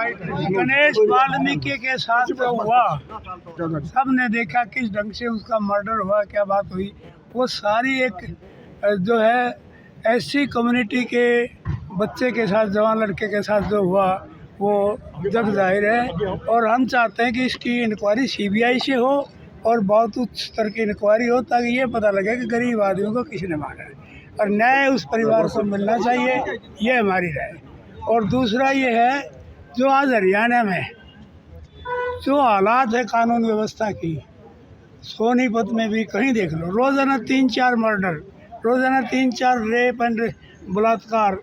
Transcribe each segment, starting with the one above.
गणेश वाल्मीकि के साथ जो हुआ, सबने देखा किस ढंग से उसका मर्डर हुआ, क्या बात हुई। वो सारी एक जो है ऐसी कम्युनिटी के बच्चे के साथ, जवान लड़के के साथ जो हुआ, वो जग जाहिर है। और हम चाहते हैं कि इसकी इंक्वायरी सीबीआई से हो और बहुत उच्च स्तर की इंक्वायरी हो, ताकि ये पता लगे कि गरीब आदमियों को किसने मारा है और न्याय उस परिवार को मिलना चाहिए। ये हमारी राय। और दूसरा ये है, जो आज हरियाणा में जो हालात है कानून व्यवस्था की, सोनीपत में भी कहीं देख लो, रोज़ाना 3-4 मर्डर, रोज़ाना 3-4 रेप एंड बलात्कार,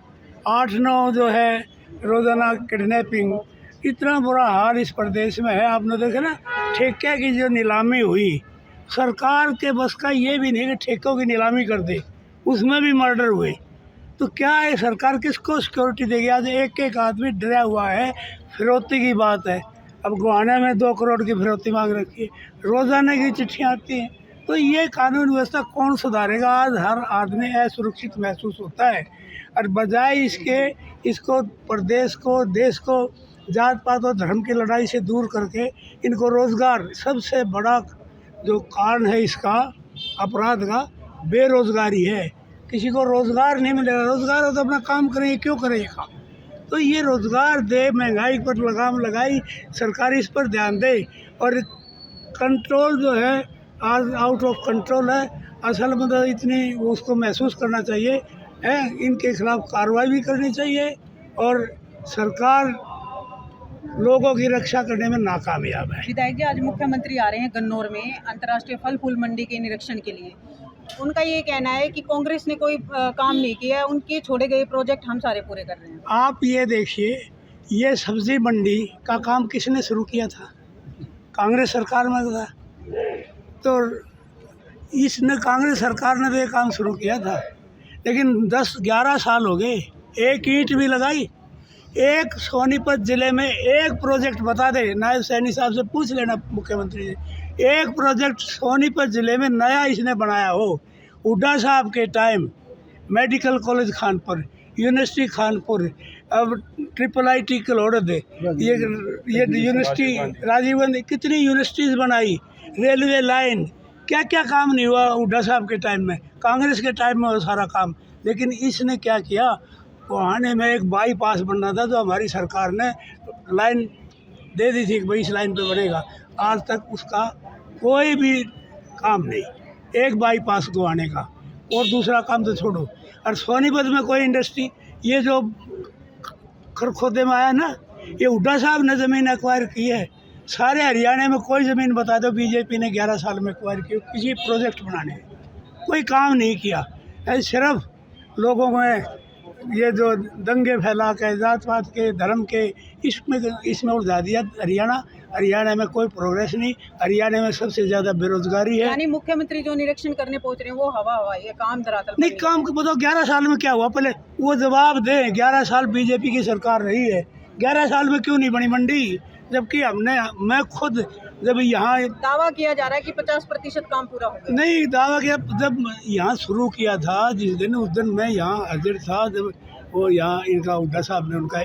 8-9 जो है रोज़ाना किडनैपिंग। इतना बुरा हाल इस प्रदेश में है। आपने देखा ना, ठेके की जो नीलामी हुई, सरकार के बस का ये भी नहीं कि ठेकों की नीलामी कर दे, उसमें भी मर्डर हुए। तो क्या है, सरकार किसको सिक्योरिटी देगी? आज एक एक आदमी डरा हुआ है। फिरौती की बात है, अब गुहाना में 2 करोड़ की फिरौती मांग रखी है, रोज़ाना की चिट्ठियाँ आती हैं। तो ये कानून व्यवस्था कौन सुधारेगा? आज हर आदमी असुरक्षित महसूस होता है। और बजाय इसके, इसको प्रदेश को, देश को जात पात और धर्म की लड़ाई से दूर करके इनको रोज़गार, सबसे बड़ा जो कारण है इसका अपराध का, बेरोज़गारी है। किसी को रोज़गार नहीं मिलेगा। रोज़गार हो तो अपना काम करेंगे, क्यों करेंगे काम? तो ये रोज़गार दे, महंगाई पर लगाम लगाई, सरकार इस पर ध्यान दे। और कंट्रोल जो है आज आउट ऑफ कंट्रोल है। असल में तो इतनी उसको महसूस करना चाहिए है, इनके खिलाफ कार्रवाई भी करनी चाहिए। और सरकार लोगों की रक्षा करने में नाकामयाब है। विधायक जी, आज मुख्यमंत्री आ रहे हैं गन्नौर में अंतर्राष्ट्रीय फल फूल मंडी के निरीक्षण के लिए। उनका ये कहना है कि कांग्रेस ने कोई काम नहीं किया है, उनके छोड़े गए प्रोजेक्ट हम सारे पूरे कर रहे हैं। आप ये देखिए, ये सब्जी मंडी का काम किसने शुरू किया था? कांग्रेस सरकार में था। तो इसने, कांग्रेस सरकार ने तो ये काम शुरू किया था, लेकिन 10-11 साल हो गए, एक ईंट भी लगाई। एक सोनीपत ज़िले में एक प्रोजेक्ट बता दे, नायब सैनी साहब से पूछ लेना मुख्यमंत्री जी, एक प्रोजेक्ट सोनीपत ज़िले में नया इसने बनाया हो। हुड्डा साहब के time medical college Khanpur, university Khanpur, अब IIIT कलोड़द, ये यूनिवर्सिटी राजीव गांधी, कितनी यूनिवर्सिटीज़ बनाई, रेलवे लाइन, क्या क्या काम नहीं हुआ हुड्डा साहब के टाइम में? कांग्रेस के टाइम में वो सारा काम। लेकिन इसने क्या किया, गुहाने में एक बाईपास बनना था, तो हमारी सरकार ने लाइन दे दी थी कि भाई इस लाइन पे बनेगा। आज तक उसका कोई भी काम नहीं। एक बाईपास गुहाने का, और दूसरा काम तो छोड़ो। और सोनीपत में कोई इंडस्ट्री, ये जो खरखोदे में आया ना, ये हुड्डा साहब ने ज़मीन एक्वायर की है। सारे हरियाणा में कोई ज़मीन बता दो बीजेपी ने 11 साल में एक्वायर की, किसी प्रोजेक्ट बनाने कोई काम नहीं किया। सिर्फ लोगों में ये जो दंगे फैला के, जात पात के, धर्म के, इसमें उलझा दिया हरियाणा में कोई प्रोग्रेस नहीं। हरियाणा में सबसे ज़्यादा बेरोजगारी है। यानी मुख्यमंत्री जो निरीक्षण करने पहुंच रहे हैं वो हवा ये काम धरातल नहीं, काम को बताओ 11 साल में क्या हुआ, पहले वो जवाब दें। 11 साल बीजेपी की सरकार रही है, 11 साल में क्यों नहीं बनी मंडी? जबकि मैं खुद जब यहाँ दावा किया जा रहा है कि 50% काम पूरा हो गया। नहीं, दावा किया जब यहाँ शुरू किया था, जिस दिन, उस दिन मैं यहाँ हाजिर था, जब वो यहाँ इनका हुड्डा साहब ने उनका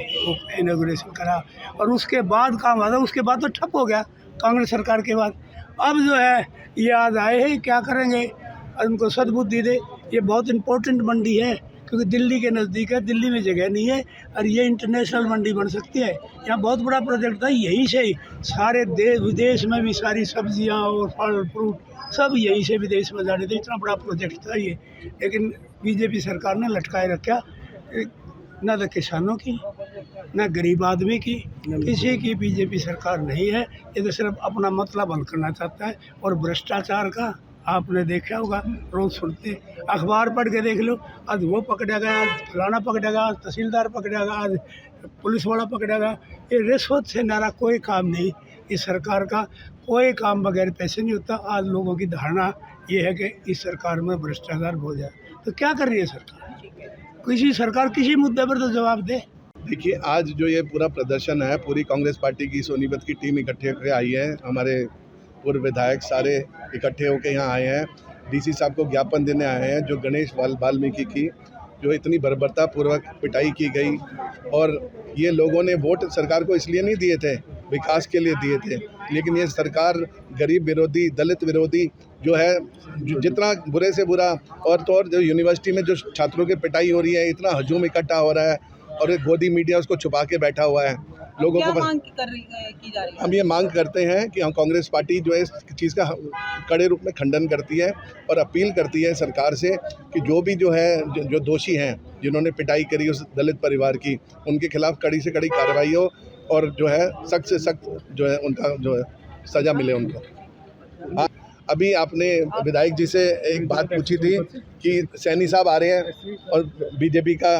इनॉग्रेशन करा, और उसके बाद काम हुआ था। उसके बाद तो ठप हो गया कांग्रेस सरकार के बाद। अब जो है ये आज आए हैं, क्या करेंगे? उनको सद्बुद्धि दे। ये बहुत इम्पोर्टेंट मंडी है, क्योंकि दिल्ली के नज़दीक है, दिल्ली में जगह नहीं है, और ये इंटरनेशनल मंडी बन सकती है। यहाँ बहुत बड़ा प्रोजेक्ट था, यहीं से सारे देश विदेश में भी सारी सब्जियाँ और फल फ्रूट सब यहीं से विदेश में जाने थे। इतना बड़ा प्रोजेक्ट था ये, लेकिन बीजेपी सरकार ने लटकाए रखा। न तो किसानों की, न गरीब आदमी की, किसी की बीजेपी सरकार नहीं है। ये तो सिर्फ अपना मतलब हल करना चाहता है। और भ्रष्टाचार का आपने देखा होगा, रोज़ सुनते, अखबार पढ़ के देख लो, आज वो पकड़ा गया, आज फलाना पकड़ा गया, आज तहसीलदार पकड़ा गया, आज पुलिस वाला पकड़ा गया। ये रिश्वत से नारा कोई काम नहीं। इस सरकार का कोई काम बगैर पैसे नहीं होता। आज लोगों की धारणा ये है कि इस सरकार में भ्रष्टाचार हो जाए। तो क्या कर रही है सरकार? किसी सरकार किसी मुद्दे पर तो जवाब दे। देखिए, आज जो ये पूरा प्रदर्शन है, पूरी कांग्रेस पार्टी की सोनीपत की टीम इकट्ठे होकर आई है। हमारे पूर्व विधायक सारे इकट्ठे होकर यहाँ आए हैं। डीसी साहब को ज्ञापन देने आए हैं, जो गणेश वाल्मीकि की जो इतनी बर्बरतापूर्वक पिटाई की गई। और ये लोगों ने वोट सरकार को इसलिए नहीं दिए थे, विकास के लिए दिए थे, लेकिन ये सरकार गरीब विरोधी, दलित विरोधी जो है, जितना बुरे से बुरा, और तो और जो यूनिवर्सिटी में जो छात्रों की पिटाई हो रही है, इतना हजूम इकट्ठा हो रहा है और एक गोदी मीडिया उसको छुपा के बैठा हुआ है लोगों क्या को। मांग की जा रही है? हम ये मांग करते हैं कि हम कांग्रेस पार्टी जो है इस चीज़ का कड़े रूप में खंडन करती है और अपील करती है सरकार से कि जो भी जो है जो दोषी हैं, जिन्होंने पिटाई करी उस दलित परिवार की, उनके खिलाफ कड़ी से कड़ी कार्रवाई हो और जो है सख्त से सख्त जो है उनका जो है सज़ा मिले उनको। अभी आपने विधायक जी से एक बात पूछी थी कि सैनी साहब आ रहे हैं और बीजेपी का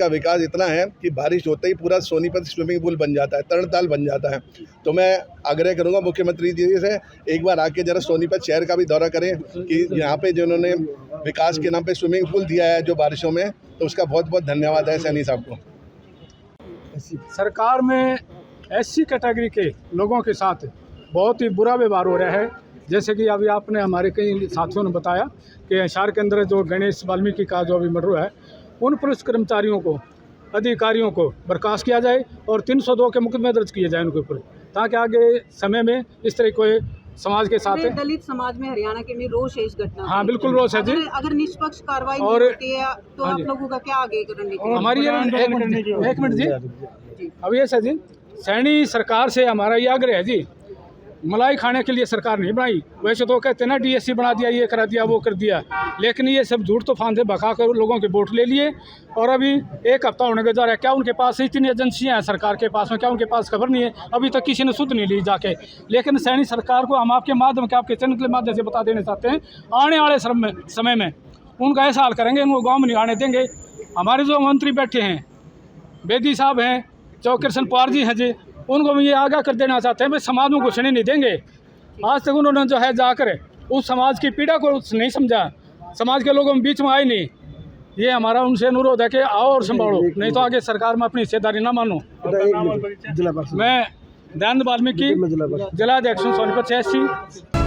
विकास इतना है कि बारिश होते ही पूरा सोनीपत स्विमिंग पूल बन जाता है, तरणताल बन जाता है। तो मैं आग्रह करूंगा मुख्यमंत्री जी से एक बार आके जरा सोनीपत शहर का भी दौरा करें कि यहाँ पे जिन्होंने विकास के नाम पे स्विमिंग पूल दिया है जो बारिशों में, तो उसका बहुत बहुत धन्यवाद है सैनी साहब को। सरकार में एससी कैटेगरी के लोगों के साथ बहुत ही बुरा व्यवहार हो रहा है। जैसे कि अभी आपने हमारे कई साथियों ने बताया कि हिसार के अंदर जो गणेश वाल्मीकि का जो अभी मर्डर है, उन पुलिस कर्मचारियों को, अधिकारियों को बर्खास्त किया जाए और 302 के मुकदमे दर्ज किए जाए उनके ऊपर, ताकि आगे समय में इस तरह कोई समाज के साथ दलित समाज में हरियाणा के में रोष है इस घटना। हाँ बिल्कुल रोष है जी। अगर निष्पक्ष कार्रवाई और नहीं होती है तो आप लोगों का क्या आगे रणनीति? हमारी एक मिनट जी, अब ये सर जी, सैनी सरकार से हमारा ये आग्रह है जी, मलाई खाने के लिए सरकार नहीं बनाई। वैसे तो कहते हैं ना डीएससी बना दिया, ये करा दिया, वो कर दिया, लेकिन ये सब झूठ तूफान से भगा कर लोगों के वोट ले लिए और अभी एक हफ्ता होने के जा रहा है। क्या उनके पास इतनी एजेंसियां हैं सरकार के पास में, क्या उनके पास खबर नहीं है? अभी तक किसी ने सुध नहीं ली जाके। लेकिन सैनी सरकार को हम आपके माध्यम के, आपके चैनल के माध्यम से बता देना चाहते हैं, आने वाले समय में उनका ऐसा हाल करेंगे, उनको गाँव में नहीं आने देंगे। हमारे जो मंत्री बैठे हैं, बेदी साहब हैं, चौकिरसन पवार जी हैं जी, उनको भी ये आगाह कर देना चाहते हैं भाई समाज में घुसने नहीं देंगे। आज तक उन्होंने जो है जाकर उस समाज की पीड़ा को नहीं समझा, समाज के लोगों में बीच में आए नहीं। ये हमारा उनसे अनुरोध है कि आओ और संभालो, नहीं तो आगे सरकार में अपनी हिस्सेदारी ना मानो। मैं दयानंद वाल्मीकि, जिला अध्यक्ष सोनीपत 86।